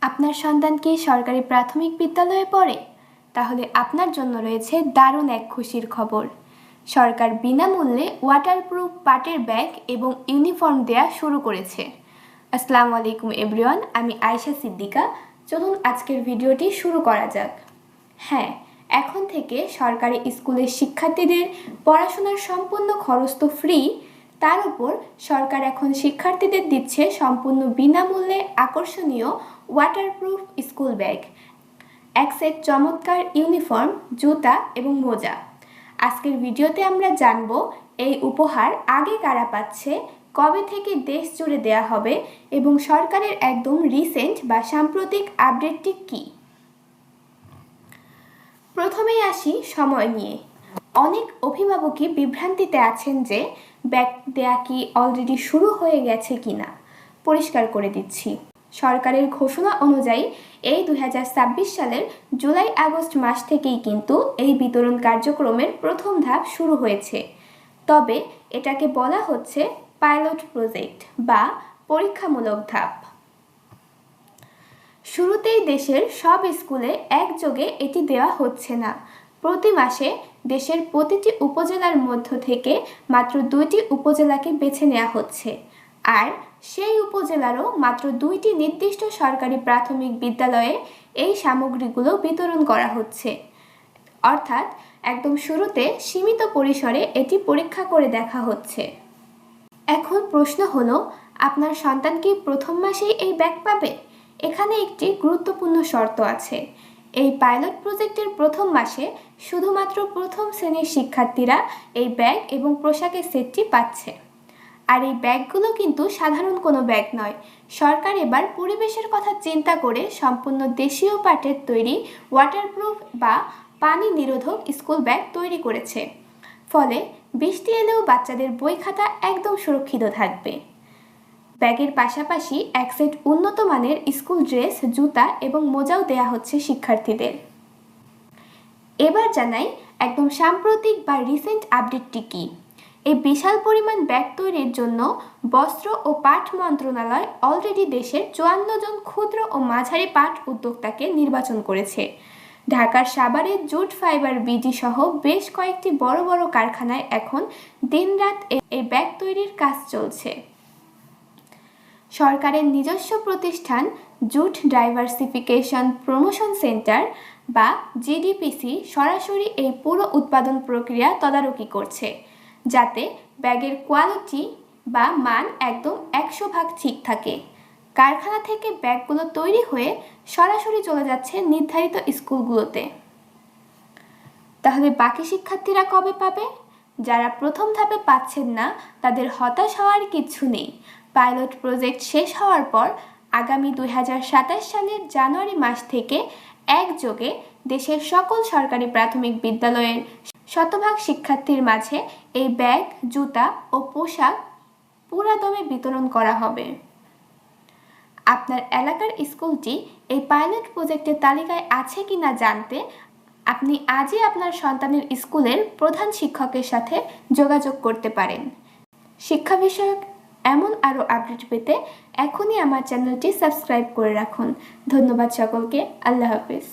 আপনার সন্তান কি সরকারি প্রাথমিক বিদ্যালয়ে পড়ে? তাহলে আপনার জন্য রয়েছে দারুণ এক খুশির খবর। সরকার বিনামূল্যে ওয়াটারপ্রুফ পাটের ব্যাগ এবং ইউনিফর্ম দেয়া শুরু করেছে। আসসালামু আলাইকুম এভরিওয়ান, আমি আয়েশা সিদ্দিকা। চলুন আজকের ভিডিওটি শুরু করা যাক। হ্যাঁ, এখন থেকে সরকারি স্কুলের শিক্ষার্থীদের পড়াশোনার সম্পূর্ণ খরচ তো ফ্রি, তার উপর সরকার এখন শিক্ষার্থীদের দিচ্ছে সম্পূর্ণ বিনামূল্যে আকর্ষণীয় ওয়াটারপ্রুফ স্কুল ব্যাগ, এক সেট চমৎকার ইউনিফর্ম, জুতা এবং মোজা। আজকের ভিডিওতে আমরা জানব এই উপহার আগে কারা পাচ্ছে, কবে থেকে দেশ জুড়ে দেয়া হবে এবং সরকারের একদম রিসেন্ট বা সাম্প্রতিক আপডেটটি কী। প্রথমেই আসি সময় নিয়ে। অনেক অভিভাবকই বিভ্রান্তিতে আছেন যে ব্যাগ দেয়া কি অলরেডি শুরু হয়ে গেছে কিনা। পরিষ্কার করে দিচ্ছি, সরকারের ঘোষণা অনুযায়ী এই 2026 সালের জুলাই আগস্ট মাস থেকেই কিন্তু এই বিতরণ কার্যক্রমের প্রথম ধাপ শুরু হয়েছে। তবে এটাকে বলা হচ্ছে পাইলট প্রজেক্ট বা পরীক্ষামূলক ধাপ। শুরুতেই দেশের সব স্কুলে একযোগে এটি দেওয়া হচ্ছে না। প্রতি মাসে দেশের প্রতিটি উপজেলার মধ্য থেকে মাত্র 2টি উপজেলাকে বেছে নেওয়া হচ্ছে, আর সেই উপজেলারও মাত্র 2টি নির্দিষ্ট সরকারি প্রাথমিক বিদ্যালয়ে এই সামগ্রীগুলো বিতরণ করা হচ্ছে। অর্থাৎ একদম শুরুতে সীমিত পরিসরে এটি পরীক্ষা করে দেখা হচ্ছে। এখন প্রশ্ন হলো, আপনার সন্তান কি প্রথম মাসেই এই ব্যাগ পাবে? এখানে একটি গুরুত্বপূর্ণ শর্ত আছে। এই পাইলট প্রজেক্টের প্রথম মাসে শুধুমাত্র প্রথম শ্রেণীর শিক্ষার্থীরা এই ব্যাগ এবং পোশাকের সেটটি পাচ্ছে। আর এই ব্যাগগুলো কিন্তু সাধারণ কোনো ব্যাগ নয়। সরকার এবার পরিবেশের কথা চিন্তা করে সম্পূর্ণ দেশীয় পাটের তৈরি ওয়াটারপ্রুফ বা পানি নিরোধক স্কুল ব্যাগ তৈরি করেছে। ফলে বৃষ্টি এলেও বাচ্চাদের বই খাতা একদম সুরক্ষিত থাকবে। ব্যাগের পাশাপাশি এক সেট উন্নত মানের স্কুল ড্রেস, জুতা এবং মোজাও দেয়া হচ্ছে শিক্ষার্থীদের। এবার জানাই একদম সাম্প্রতিক বা রিসেন্ট আপডেটটি কী। এই বিশাল পরিমাণ ব্যাগ তৈরির জন্য বস্ত্র ও পাট মন্ত্রণালয় অলরেডি দেশের 54 জন ক্ষুদ্র ও মাঝারি পাট উদ্যোক্তাকে নির্বাচন করেছে। ঢাকার সাভারের জুট ফাইবার বিডি সহ বেশ কয়েকটি বড় বড় কারখানায় এখন দিনরাত এই ব্যাগ তৈরির কাজ চলছে। সরকারের নিজস্ব প্রতিষ্ঠান জুট ডাইভার্সিফিকেশন প্রমোশন সেন্টার বা জিডিপিসি সরাসরি এই পুরো উৎপাদন প্রক্রিয়া তদারকি করছে, যাতে ব্যাগের কোয়ালিটি বা মান একদম 100% ঠিক থাকে। কারখানা থেকে ব্যাগগুলো তৈরি হয়ে সরাসরি চলে যাচ্ছে নির্ধারিত স্কুলগুলোতে। তাহলে বাকি শিক্ষার্থীরা কবে পাবে? যারা প্রথম ধাপে পাচ্ছেন না, তাদের হতাশ হওয়ার কিছু নেই। পাইলট প্রজেক্ট শেষ হওয়ার পর আগামী 2027 সালের জানুয়ারি মাস থেকে একযোগে দেশের সকল সরকারি প্রাথমিক বিদ্যালয়ের 100% শিক্ষার্থীর মাঝে এই ব্যাগ, জুতা ও পোশাক পুরাদমে বিতরণ করা হবে। আপনার এলাকার স্কুলটি এই পাইলট প্রজেক্টের তালিকায় আছে কিনা জানতে আপনি আজই আপনার সন্তানের স্কুলের প্রধান শিক্ষকের সাথে যোগাযোগ করতে পারেন। শিক্ষা বিষয়ক এমন আরও আপডেট পেতে এখনই আমার চ্যানেলটি সাবস্ক্রাইব করে রাখুন। ধন্যবাদ সকলকে। আল্লাহ হাফেজ।